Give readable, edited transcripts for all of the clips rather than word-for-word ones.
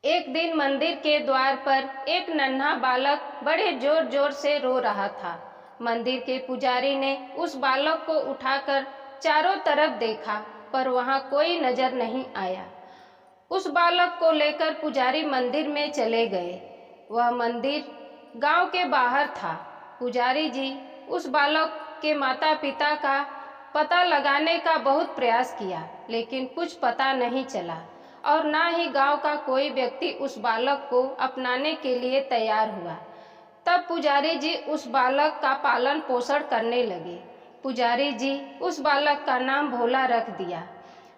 एक दिन मंदिर के द्वार पर एक नन्हा बालक बड़े जोर जोर से रो रहा था। मंदिर के पुजारी ने उस बालक को उठाकर चारों तरफ देखा, पर वहां कोई नजर नहीं आया। उस बालक को लेकर पुजारी मंदिर में चले गए। वह मंदिर गांव के बाहर था। पुजारी जी उस बालक के माता पिता का पता लगाने का बहुत प्रयास किया, लेकिन कुछ पता नहीं चला और ना ही गांव का कोई व्यक्ति उस बालक को अपनाने के लिए तैयार हुआ। तब पुजारी जी उस बालक का पालन पोषण करने लगे। पुजारी जी उस बालक का नाम भोला रख दिया।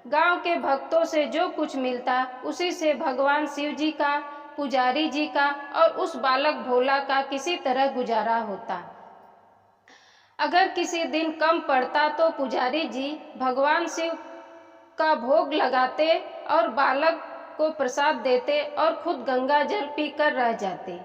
गांव के भक्तों से जो कुछ मिलता उसी से भगवान शिव जी का, पुजारी जी का और उस बालक भोला का किसी तरह गुजारा होता। अगर किसी दिन कम पड़ता तो पुजारी जी भगवान शिव का भोग लगाते और बालक को प्रसाद देते और खुद गंगा जल पीकर रह जाते।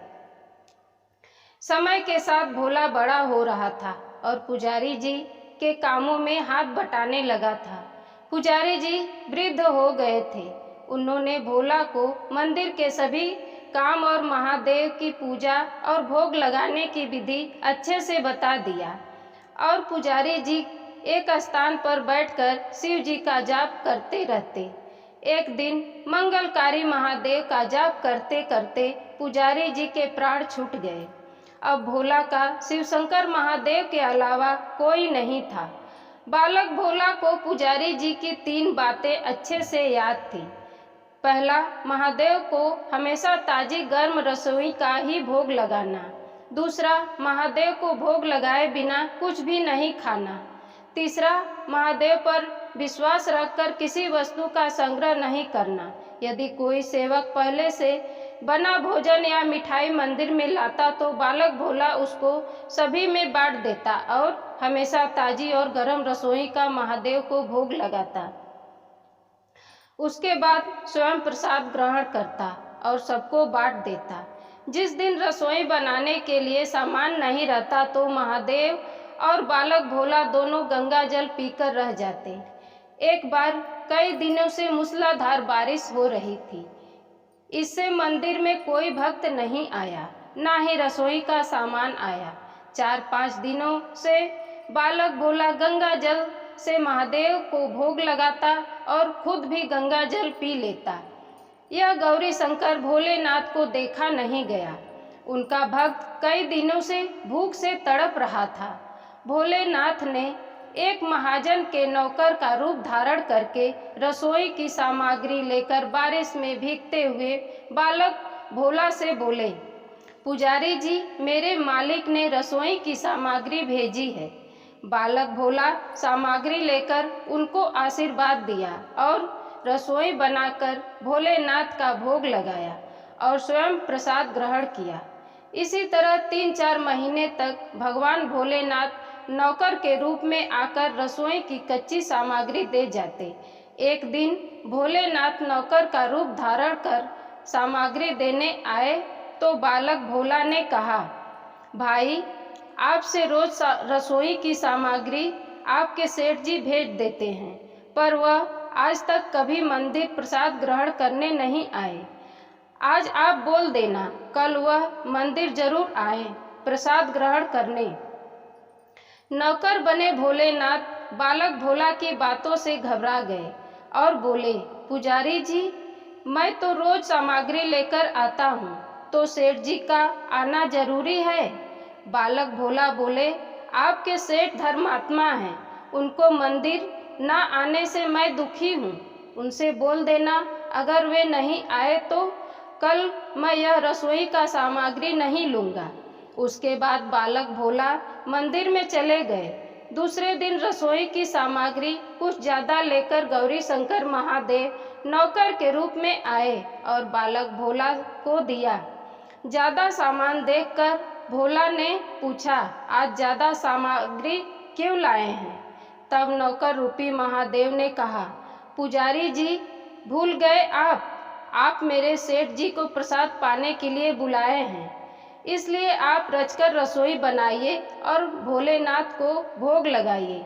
समय के साथ भोला बड़ा हो रहा था और पुजारी जी के कामों में हाथ बटाने लगा था। पुजारी जी वृद्ध हो गए थे। उन्होंने भोला को मंदिर के सभी काम और महादेव की पूजा और भोग लगाने की विधि अच्छे से बता दिया और पुजारी जी एक स्थान पर बैठकर शिव जी का जाप करते रहते। एक दिन मंगलकारी महादेव का जाप करते करते पुजारी जी के प्राण छूट गए। अब भोला का शिव शंकर महादेव के अलावा कोई नहीं था। बालक भोला को पुजारी जी की 3 बातें अच्छे से याद थी। पहला, महादेव को हमेशा ताजी गर्म रसोई का ही भोग लगाना। दूसरा, महादेव को भोग लगाए बिना कुछ भी नहीं खाना। तीसरा, महादेव पर विश्वास रखकर किसी वस्तु का संग्रह नहीं करना। यदि कोई सेवक पहले से बना भोजन या मिठाई मंदिर में लाता तो बालक भोला उसको सभी में बांट देता और हमेशा ताजी और गर्म रसोई का महादेव को भोग लगाता। उसके बाद स्वयं प्रसाद ग्रहण करता और सबको बांट देता। जिस दिन रसोई बनाने के लिए सामान नहीं रहता तो महादेव और बालक भोला दोनों गंगा जल पीकर रह जाते। एक बार कई दिनों से मूसलाधार बारिश हो रही थी। इससे मंदिर में कोई भक्त नहीं आया, ना ही रसोई का सामान आया। 4-5 दिनों से बालक भोला गंगा जल से महादेव को भोग लगाता और खुद भी गंगा जल पी लेता। यह गौरी शंकर भोलेनाथ को देखा नहीं गया। उनका भक्त कई दिनों से भूख से तड़प रहा था। भोलेनाथ ने एक महाजन के नौकर का रूप धारण करके रसोई की सामग्री लेकर बारिश में भीगते हुए बालक भोला से बोले, पुजारी जी, मेरे मालिक ने रसोई की सामग्री भेजी है। बालक भोला सामग्री लेकर उनको आशीर्वाद दिया और रसोई बनाकर भोलेनाथ का भोग लगाया और स्वयं प्रसाद ग्रहण किया। इसी तरह 3-4 महीने तक भगवान भोलेनाथ नौकर के रूप में आकर रसोई की कच्ची सामग्री दे जाते। एक दिन भोलेनाथ नौकर का रूप धारण कर सामग्री देने आए तो बालक भोला ने कहा, भाई, आपसे रोज रसोई की सामग्री आपके सेठ जी भेज देते हैं, पर वह आज तक कभी मंदिर प्रसाद ग्रहण करने नहीं आए। आज आप बोल देना, कल वह मंदिर जरूर आए प्रसाद ग्रहण करने। नौकर बने भोलेनाथ बालक भोला की बातों से घबरा गए और बोले, पुजारी जी, मैं तो रोज सामग्री लेकर आता हूँ, तो सेठ जी का आना जरूरी है। बालक भोला बोले, आपके सेठ धर्मात्मा हैं, उनको मंदिर ना आने से मैं दुखी हूँ। उनसे बोल देना, अगर वे नहीं आए तो कल मैं यह रसोई का सामग्री नहीं लूँगा। उसके बाद बालक भोला मंदिर में चले गए। दूसरे दिन रसोई की सामग्री कुछ ज़्यादा लेकर गौरी शंकर महादेव नौकर के रूप में आए और बालक भोला को दिया। ज़्यादा सामान देखकर भोला ने पूछा, आज ज़्यादा सामग्री क्यों लाए हैं? तब नौकर रूपी महादेव ने कहा, पुजारी जी, भूल गए आप मेरे सेठ जी को प्रसाद पाने के लिए बुलाए हैं, इसलिए आप रचकर रसोई बनाइए और भोलेनाथ को भोग लगाइए।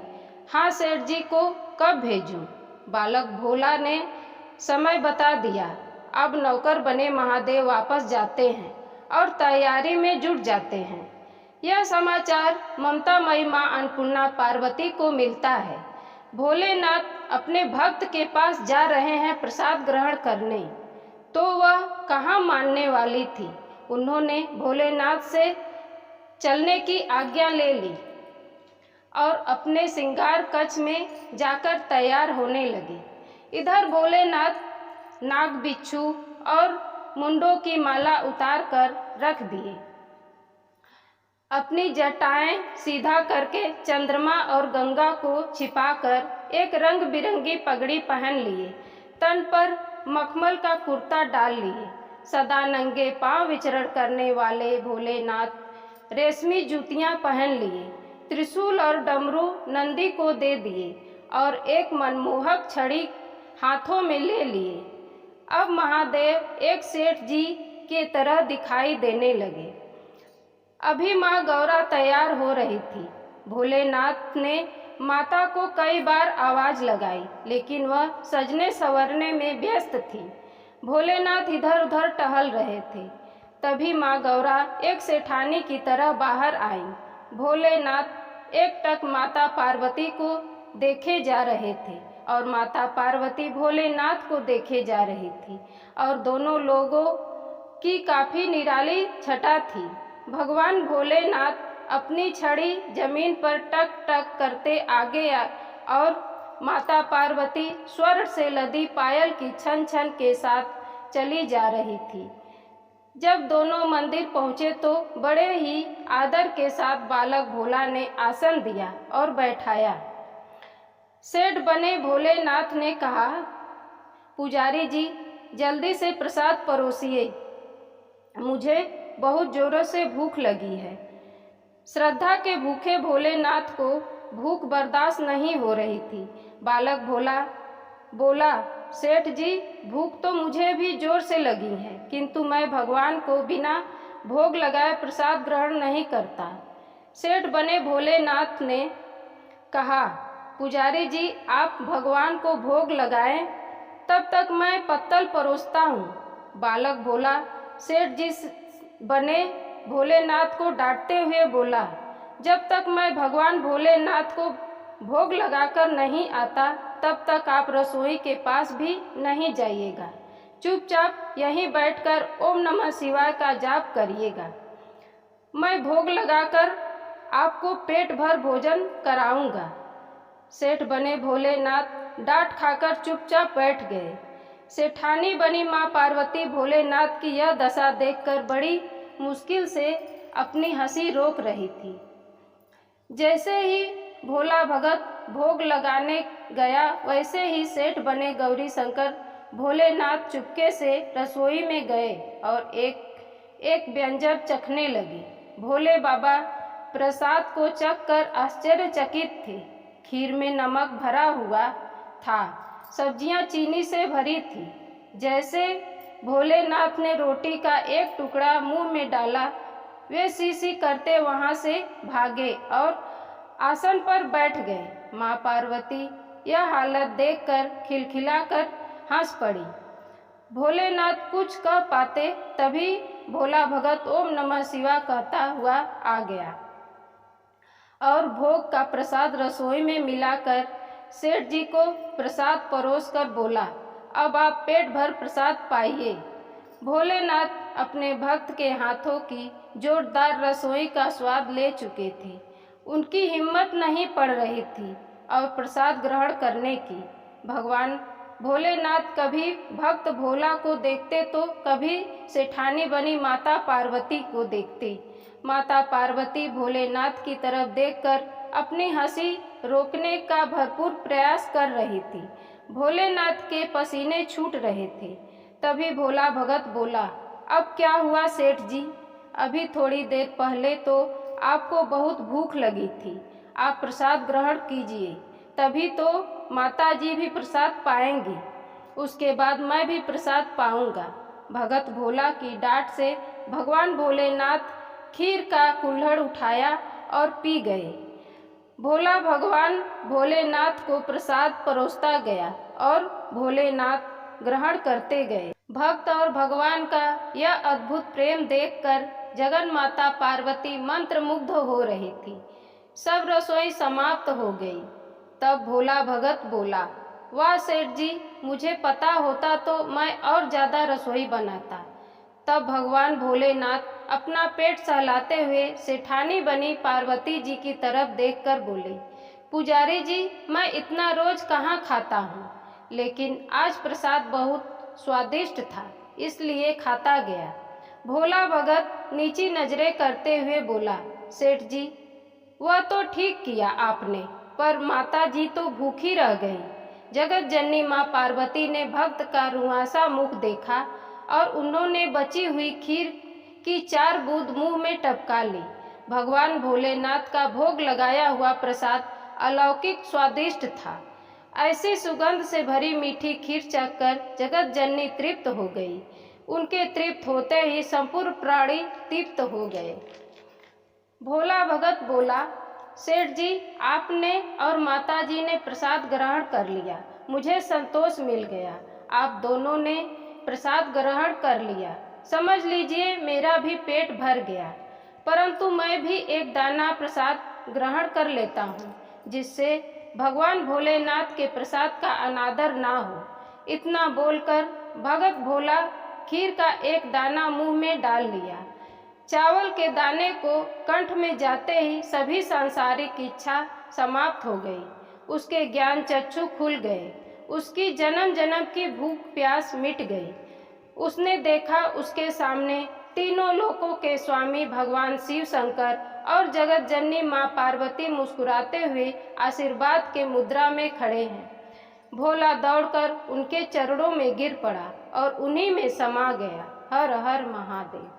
हाँ सेठ जी को कब भेजूं? बालक भोला ने समय बता दिया। अब नौकर बने महादेव वापस जाते हैं और तैयारी में जुट जाते हैं। यह समाचार ममतामयी माँ अन्नपूर्णा पार्वती को मिलता है। भोलेनाथ अपने भक्त के पास जा रहे हैं प्रसाद ग्रहण करने, तो वह कहाँ मानने वाली थी। उन्होंने भोलेनाथ से चलने की आज्ञा ले ली और अपने श्रृंगार कक्ष में जाकर तैयार होने लगी। इधर भोलेनाथ नाग बिच्छू और मुंडों की माला उतार कर रख दिए, अपनी जटाएं सीधा करके चंद्रमा और गंगा को छिपाकर एक रंग बिरंगी पगड़ी पहन लिए, तन पर मखमल का कुर्ता डाल लिए। सदा नंगे पांव विचरण करने वाले भोलेनाथ रेशमी जूतियां पहन लिए, त्रिशूल और डमरू नंदी को दे दिए और एक मनमोहक छड़ी हाथों में ले लिए। अब महादेव एक सेठ जी के तरह दिखाई देने लगे। अभी माँ गौरा तैयार हो रही थी। भोलेनाथ ने माता को कई बार आवाज लगाई, लेकिन वह सजने संवरने में व्यस्त थी। भोलेनाथ इधर उधर टहल रहे थे। तभी माँ गौरा एक सेठानी की तरह बाहर आई। भोलेनाथ एकटक माता पार्वती को देखे जा रहे थे और माता पार्वती भोलेनाथ को देखे जा रही थी, और दोनों लोगों की काफी निराली छटा थी। भगवान भोलेनाथ अपनी छड़ी जमीन पर टक टक करते आगे और माता पार्वती स्वर्ण से लदी पायल की छन छन के साथ चली जा रही थी। जब दोनों मंदिर पहुँचे तो बड़े ही आदर के साथ बालक भोला ने आसन दिया और बैठाया। सेठ बने भोलेनाथ ने कहा, पुजारी जी जल्दी से प्रसाद परोसिए, मुझे बहुत जोरों से भूख लगी है। श्रद्धा के भूखे भोलेनाथ को भूख बर्दाश्त नहीं हो रही थी। बालक भोला बोला, सेठ जी भूख तो मुझे भी जोर से लगी है, किंतु मैं भगवान को बिना भोग लगाए प्रसाद ग्रहण नहीं करता। सेठ बने भोलेनाथ ने कहा, पुजारी जी आप भगवान को भोग लगाएं, तब तक मैं पत्तल परोसता हूँ। बालक भोला सेठ जी बने भोलेनाथ को डांटते हुए बोला, जब तक मैं भगवान भोलेनाथ को भोग लगाकर नहीं आता तब तक आप रसोई के पास भी नहीं जाइएगा। चुपचाप यहीं बैठकर ओम नमः शिवाय का जाप करिएगा। मैं भोग लगाकर आपको पेट भर भोजन कराऊंगा। सेठ बने भोलेनाथ डांट खाकर चुपचाप बैठ गए। सेठानी बनी माँ पार्वती भोलेनाथ की यह दशा देखकर बड़ी मुश्किल से अपनी हंसी रोक रही थी। जैसे ही भोला भगत भोग लगाने गया, वैसे ही सेठ बने गौरी शंकर भोलेनाथ चुपके से रसोई में गए और एक एक व्यंजन चखने लगे। भोले बाबा प्रसाद को चख कर आश्चर्यचकित थे। खीर में नमक भरा हुआ था, सब्जियां चीनी से भरी थी। जैसे भोलेनाथ ने रोटी का एक टुकड़ा मुंह में डाला, वे सी करते वहां से भागे और आसन पर बैठ गए। माँ पार्वती यह हालत देखकर खिलखिलाकर हंस पड़ी। भोलेनाथ कुछ कह पाते, तभी भोला भगत ओम नमः शिवाय कहता हुआ आ गया और भोग का प्रसाद रसोई में मिलाकर सेठ जी को प्रसाद परोस कर बोला, अब आप पेट भर प्रसाद पाइए। भोलेनाथ अपने भक्त के हाथों की जोरदार रसोई का स्वाद ले चुके थे। उनकी हिम्मत नहीं पड़ रही थी और प्रसाद ग्रहण करने की। भगवान भोलेनाथ कभी भक्त भोला को देखते तो कभी सेठानी बनी माता पार्वती को देखते। माता पार्वती भोलेनाथ की तरफ देखकर अपनी हंसी रोकने का भरपूर प्रयास कर रही थी। भोलेनाथ के पसीने छूट रहे थे। तभी भोला भगत बोला, अब क्या हुआ सेठ जी? अभी थोड़ी देर पहले तो आपको बहुत भूख लगी थी, आप प्रसाद ग्रहण कीजिए, तभी तो माता जी भी प्रसाद पाएंगी, उसके बाद मैं भी प्रसाद पाऊंगा। भगत भोला की डांट से भगवान भोलेनाथ खीर का कुल्हड़ उठाया और पी गए। भोला भगवान भोलेनाथ को प्रसाद परोसता गया और भोलेनाथ ग्रहण करते गए। भक्त और भगवान का यह अद्भुत प्रेम देखकर जगन माता पार्वती मंत्रमुग्ध हो रही थी। सब रसोई समाप्त हो गई। तब भोला भगत बोला, वाह सेठ जी, मुझे पता होता तो मैं और ज्यादा रसोई बनाता। तब भगवान भोलेनाथ अपना पेट सहलाते हुए सेठानी बनी पार्वती जी की तरफ देखकर बोले, पुजारी जी, मैं इतना रोज कहाँ खाता हूँ, लेकिन आज प्रसाद बहुत स्वादिष्ट था, इसलिए खाता गया। भोला भगत नीची नजरें करते हुए बोला, सेठ जी, वह तो ठीक किया आपने, पर माता जी तो भूखी रह गई। जगत जननी माँ पार्वती ने भक्त का रुआंसा मुख देखा और उन्होंने बची हुई खीर की 4 बूंद मुंह में टपका ली। भगवान भोलेनाथ का भोग लगाया हुआ प्रसाद अलौकिक स्वादिष्ट था। ऐसी सुगंध से भरी मीठी खीर चखकर जगत जननी तृप्त हो गई। उनके तृप्त होते ही संपूर्ण प्राणी तृप्त हो गए। भोला भगत बोला, सेठ जी, आपने और माता जी ने प्रसाद ग्रहण कर लिया, मुझे संतोष मिल गया। आप दोनों ने प्रसाद ग्रहण कर लिया, समझ लीजिए मेरा भी पेट भर गया। परंतु मैं भी एक दाना प्रसाद ग्रहण कर लेता हूँ, जिससे भगवान भोलेनाथ के प्रसाद का अनादर ना हो। इतना बोलकर भगत भोला खीर का एक दाना मुंह में डाल लिया। चावल के दाने को कंठ में जाते ही सभी सांसारिक इच्छा समाप्त हो गई। उसके ज्ञान चक्षु खुल गए। उसकी जन्म जन्म की भूख प्यास मिट गई। उसने देखा उसके सामने तीनों लोकों के स्वामी भगवान शिव शंकर और जगत जननी माँ पार्वती मुस्कुराते हुए आशीर्वाद के मुद्रा में खड़े हैं। भोला दौड़कर उनके चरणों में गिर पड़ा और उन्हीं में समा गया। हर हर महादेव।